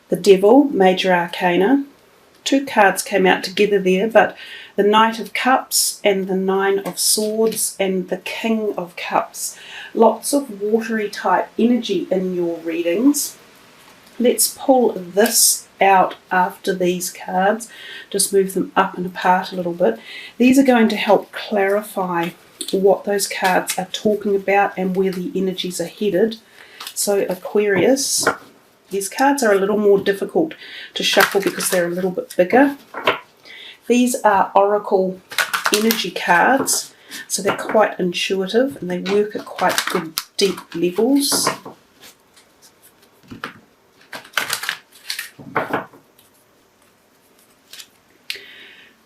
the Devil, Major Arcana. 2 cards came out together there, but the Knight of Cups and the Nine of Swords and the King of Cups. Lots of watery type energy in your readings. Let's pull this out after these cards. Just move them up and apart a little bit. These are going to help clarify what those cards are talking about and where the energies are headed. So Aquarius, these cards are a little more difficult to shuffle because they're a little bit bigger. These are Oracle energy cards, so they're quite intuitive and they work at quite good deep levels.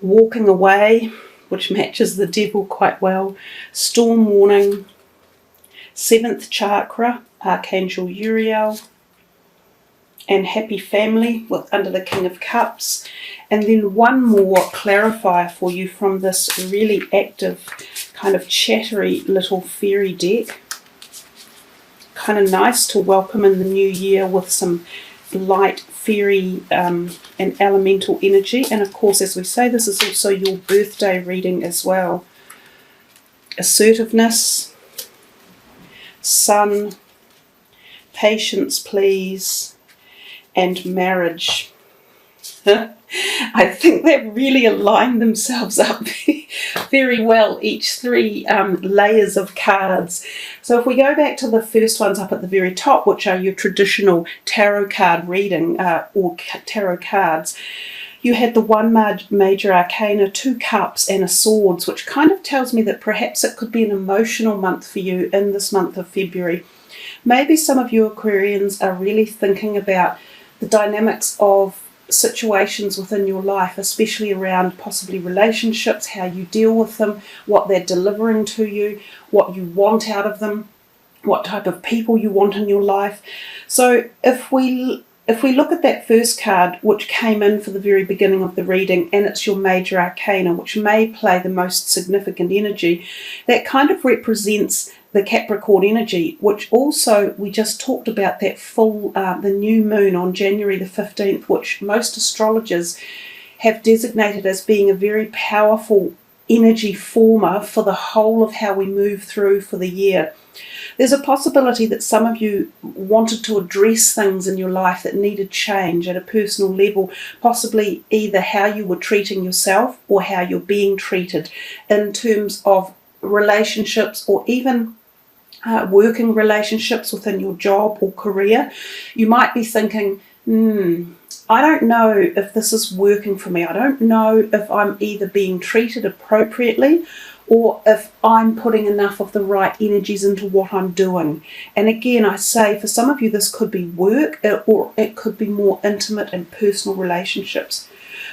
Walking away, which matches the Devil quite well. Storm warning. 7th chakra, Archangel Uriel. And happy family under the King of Cups. And then one more clarifier for you from this really active, kind of chattery little fairy deck. Kind of nice to welcome in the new year with some light fairy and elemental energy. And of course, as we say, this is also your birthday reading as well. Assertiveness, Sun, patience please, and marriage. I think they've really aligned themselves up very well, each 3 layers of cards. So if we go back to the first ones up at the very top, which are your traditional tarot card reading or tarot cards, you had the 1 Major Arcana, 2 Cups and a Swords, which kind of tells me that perhaps it could be an emotional month for you in this month of February. Maybe some of you Aquarians are really thinking about the dynamics of situations within your life, especially around possibly relationships, how you deal with them, what they're delivering to you, what you want out of them, what type of people you want in your life. So if we look at that first card, which came in for the very beginning of the reading, and it's your Major Arcana, which may play the most significant energy, that kind of represents the Capricorn energy, which also we just talked about that full, the new moon on January the 15th, which most astrologers have designated as being a very powerful energy former for the whole of how we move through for the year. There's a possibility that some of you wanted to address things in your life that needed change at a personal level, possibly either how you were treating yourself or how you're being treated in terms of relationships or even working relationships within your job or career. You might be thinking, I don't know if this is working for me. I don't know if I'm either being treated appropriately or if I'm putting enough of the right energies into what I'm doing. And again, I say for some of you this could be work or it could be more intimate and personal relationships.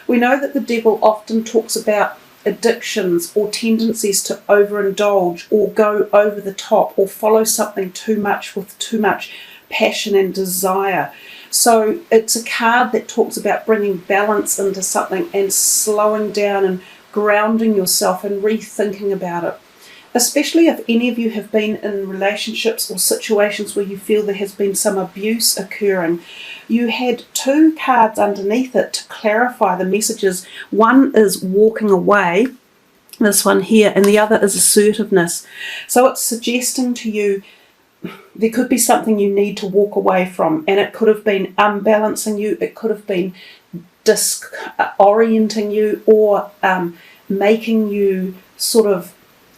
We know that the Devil often talks about addictions or tendencies to overindulge or go over the top or follow something too much with too much passion and desire. So it's a card that talks about bringing balance into something and slowing down and grounding yourself and rethinking about it. Especially if any of you have been in relationships or situations where you feel there has been some abuse occurring. You had 2 cards underneath it to clarify the messages. One is walking away, this one here, and the other is assertiveness. So it's suggesting to you there could be something you need to walk away from, and it could have been unbalancing you, it could have been disorienting you, or making you sort of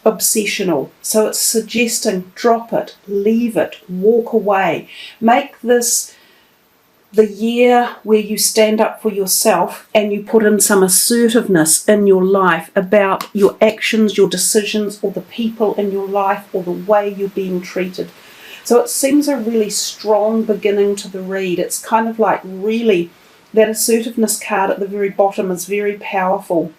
obsessional. So it's suggesting drop it, leave it, walk away. Make this the year where you stand up for yourself and you put in some assertiveness in your life about your actions, your decisions, or the people in your life, or the way you're being treated. So it seems a really strong beginning to the read. It's kind of like really that assertiveness card at the very bottom is very powerful,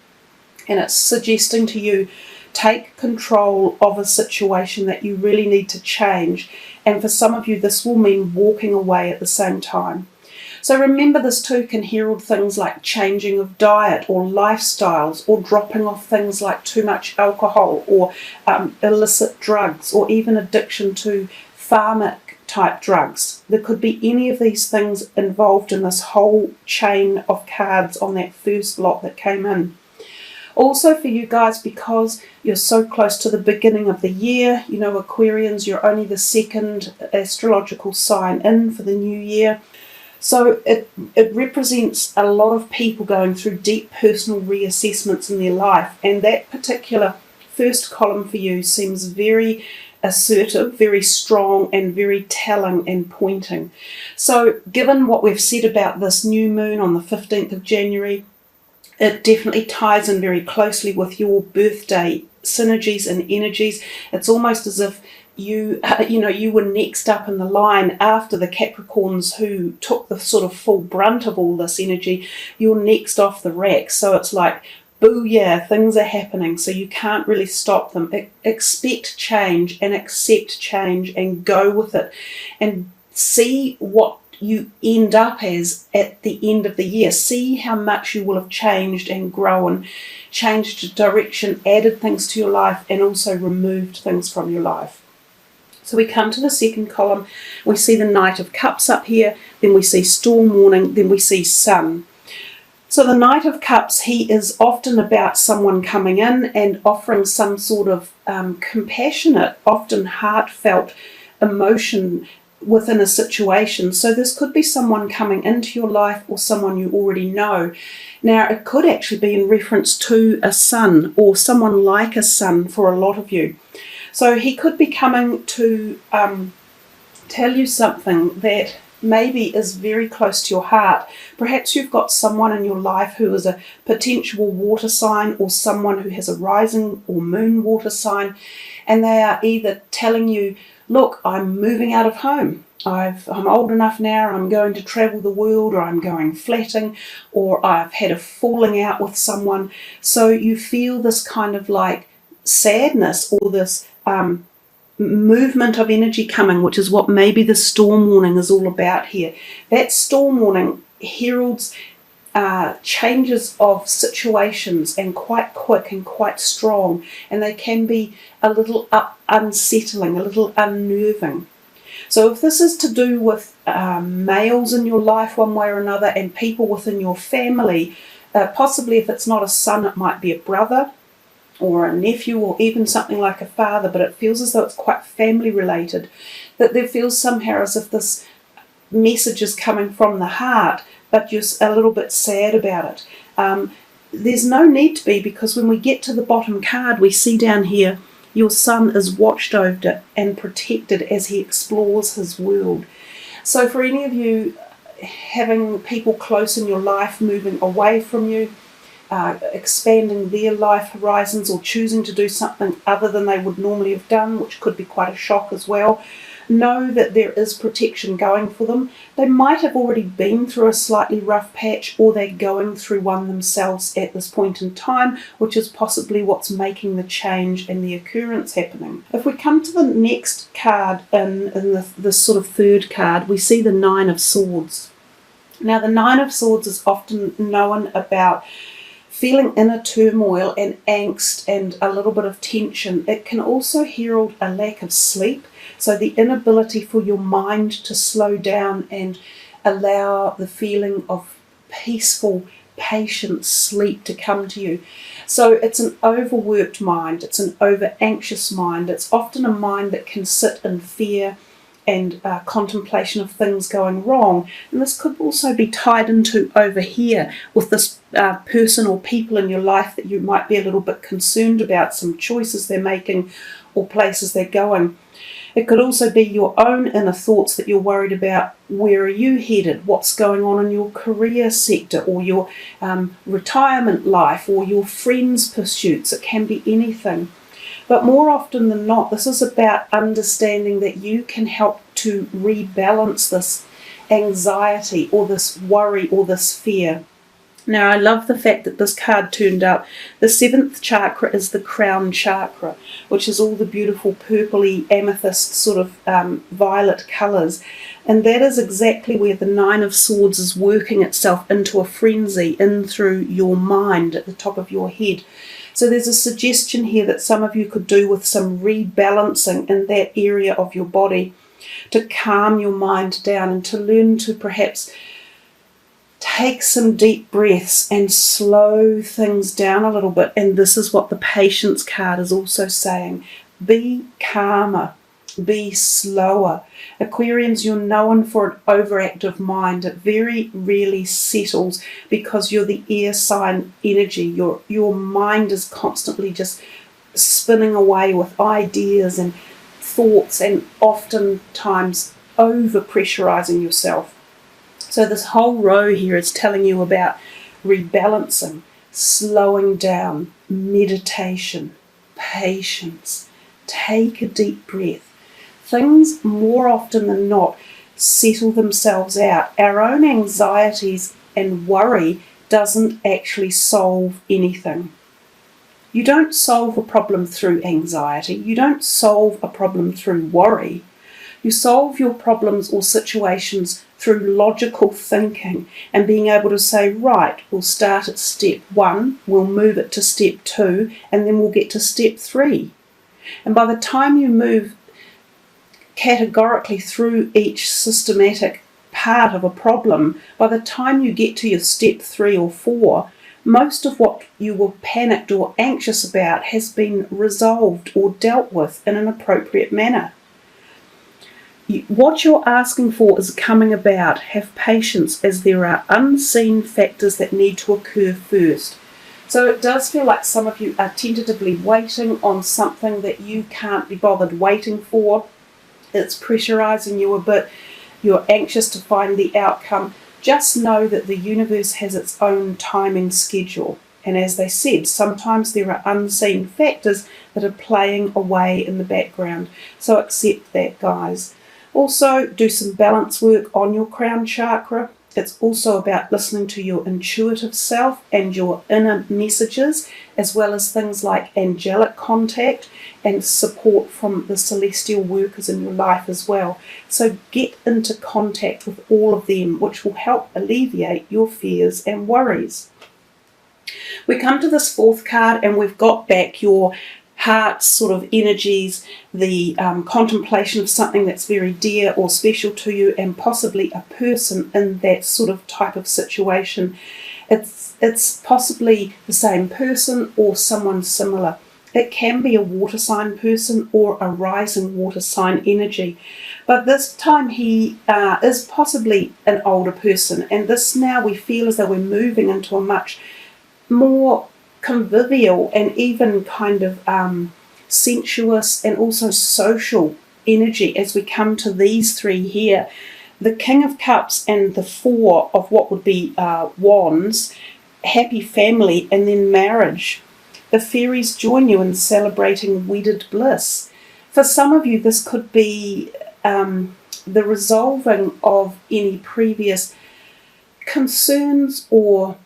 and it's suggesting to you take control of a situation that you really need to change. And for some of you, this will mean walking away at the same time. So remember, this too can herald things like changing of diet or lifestyles, or dropping off things like too much alcohol or illicit drugs, or even addiction to type drugs. There could be any of these things involved in this whole chain of cards on that first lot that came in. Also for you guys, because you're so close to the beginning of the year, you know, Aquarians, you're only the second astrological sign in for the new year. So it represents a lot of people going through deep personal reassessments in their life, and that particular first column for you seems very assertive, very strong, and very telling and pointing. So given what we've said about this new moon on the 15th of January, it definitely ties in very closely with your birthday synergies and energies. It's almost as if you were next up in the line after the Capricorns who took the sort of full brunt of all this energy. You're next off the rack. So it's like, booyah, things are happening, so you can't really stop them. Expect change and accept change and go with it and see what you end up as at the end of the year. See how much you will have changed and grown, changed direction, added things to your life, and also removed things from your life. So we come to the second column, we see the Knight of Cups up here, then we see Storm Warning, then we see Sun. So the Knight of Cups, he is often about someone coming in and offering some sort of compassionate, often heartfelt emotion within a situation. So this could be someone coming into your life or someone you already know. Now, it could actually be in reference to a sun or someone like a sun for a lot of you. So he could be coming to tell you something that maybe is very close to your heart. Perhaps you've got someone in your life who is a potential water sign or someone who has a rising or moon water sign, and they are either telling you, look, I'm moving out of home. I'm old enough now, I'm going to travel the world, or I'm going flatting, or I've had a falling out with someone. So you feel this kind of like sadness or this movement of energy coming, which is what maybe the storm warning is all about here. That storm warning heralds changes of situations, and quite quick and quite strong, and they can be a little unsettling, a little unnerving. So if this is to do with males in your life one way or another, and people within your family, possibly if it's not a son, it might be a brother or a nephew, or even something like a father, but it feels as though it's quite family related, that there feels somehow as if this message is coming from the heart, but you're a little bit sad about it. There's no need to be, because when we get to the bottom card, we see down here, your son is watched over and protected as he explores his world. So for any of you having people close in your life moving away from you, expanding their life horizons, or choosing to do something other than they would normally have done, which could be quite a shock as well, know that there is protection going for them. They might have already been through a slightly rough patch, or they're going through one themselves at this point in time, which is possibly what's making the change and the occurrence happening. If we come to the next card in the sort of third card, we see the Nine of Swords. Now the Nine of Swords is often known about feeling inner turmoil and angst and a little bit of tension. It can also herald a lack of sleep, so the inability for your mind to slow down and allow the feeling of peaceful, patient sleep to come to you. So it's an overworked mind, it's an over-anxious mind, it's often a mind that can sit in fear and contemplation of things going wrong. And this could also be tied into over here with this person or people in your life that you might be a little bit concerned about, some choices they're making or places they're going. It could also be your own inner thoughts that you're worried about. Where are you headed? What's going on in your career sector, or your retirement life, or your friends' pursuits? It can be anything. But more often than not, this is about understanding that you can help to rebalance this anxiety or this worry or this fear. Now, I love the fact that this card turned up. The 7th chakra is the crown chakra, which is all the beautiful purpley amethyst sort of violet colours. And that is exactly where the Nine of Swords is working itself into a frenzy in through your mind at the top of your head. So there's a suggestion here that some of you could do with some rebalancing in that area of your body. to calm your mind down and to learn to perhaps take some deep breaths and slow things down a little bit. And this is what the patience card is also saying. Be calmer, be slower. Aquarians, you're known for an overactive mind. It very rarely settles because you're the air sign energy. Your mind is constantly just spinning away with ideas and thoughts and oftentimes over pressurizing yourself. So this whole row here is telling you about rebalancing, slowing down, meditation, patience. Take a deep breath. Things more often than not settle themselves out. Our own anxieties and worry doesn't actually solve anything. You don't solve a problem through anxiety. You don't solve a problem through worry. You solve your problems or situations through logical thinking and being able to say, right, we'll start at step 1, we'll move it to step 2, and then we'll get to step 3. And by the time you move categorically through each systematic part of a problem, by the time you get to your step 3 or 4, most of what you were panicked or anxious about has been resolved or dealt with in an appropriate manner. What you're asking for is coming about. Have patience, as there are unseen factors that need to occur first. So it does feel like some of you are tentatively waiting on something that you can't be bothered waiting for. It's pressurizing you a bit. You're anxious to find the outcome. Just know that the universe has its own timing schedule. And as they said, sometimes there are unseen factors that are playing away in the background. So accept that, guys. Also, do some balance work on your crown chakra. It's also about listening to your intuitive self and your inner messages, as well as things like angelic contact and support from the celestial workers in your life as well. So get into contact with all of them, which will help alleviate your fears and worries. We come to this 4th card and we've got back your heart's sort of energies, the contemplation of something that's very dear or special to you, and possibly a person in that sort of type of situation. It's possibly the same person or someone similar. It can be a water sign person or a rising water sign energy. But this time he is possibly an older person, and this now we feel as though we're moving into a much more convivial and even kind of sensuous and also social energy as we come to these 3 here. The King of Cups and the 4 of what would be wands, happy family, and then marriage. The fairies join you in celebrating wedded bliss. For some of you, this could be the resolving of any previous concerns or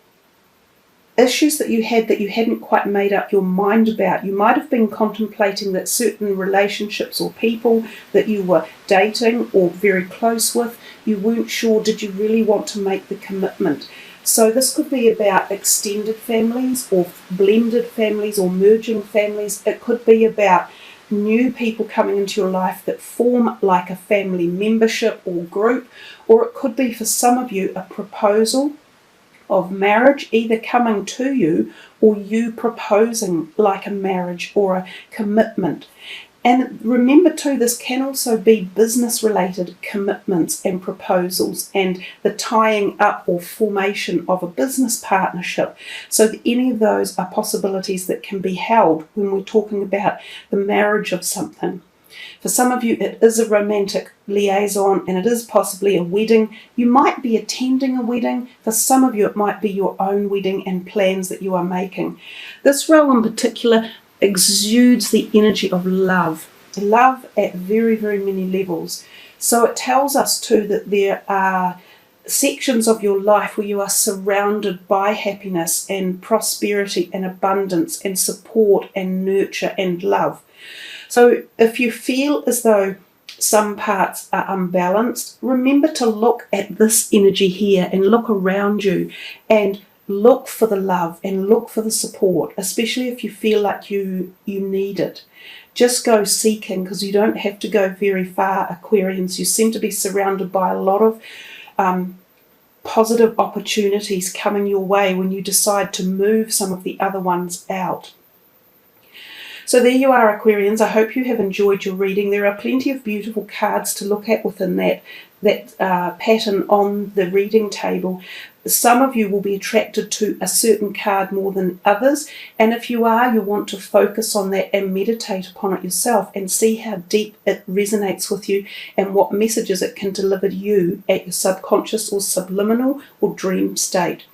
issues that you hadn't quite made up your mind about. You might have been contemplating that certain relationships or people that you were dating or very close with, you weren't sure, did you really want to make the commitment? So this could be about extended families or blended families or merging families. It could be about new people coming into your life that form like a family membership or group, or it could be for some of you a proposal of marriage either coming to you or you proposing like a marriage or a commitment. And remember too, this can also be business related commitments and proposals and the tying up or formation of a business partnership. So any of those are possibilities that can be held when we're talking about the marriage of something. For some of you, it is a romantic liaison and it is possibly a wedding. You might be attending a wedding. For some of you, it might be your own wedding and plans that you are making. This row in particular exudes the energy of love at very, very many levels. So it tells us too that there are sections of your life where you are surrounded by happiness and prosperity and abundance and support and nurture and love. So if you feel as though some parts are unbalanced, remember to look at this energy here and look around you and look for the love and look for the support, especially if you feel like you need it. just go seeking, because you don't have to go very far, Aquarians. You seem to be surrounded by a lot of positive opportunities coming your way when you decide to move some of the other ones out. So there you are, Aquarians. I hope you have enjoyed your reading. There are plenty of beautiful cards to look at within that pattern on the reading table. Some of you will be attracted to a certain card more than others, and if you are, you'll want to focus on that and meditate upon it yourself and see how deep it resonates with you and what messages it can deliver to you at your subconscious or subliminal or dream state.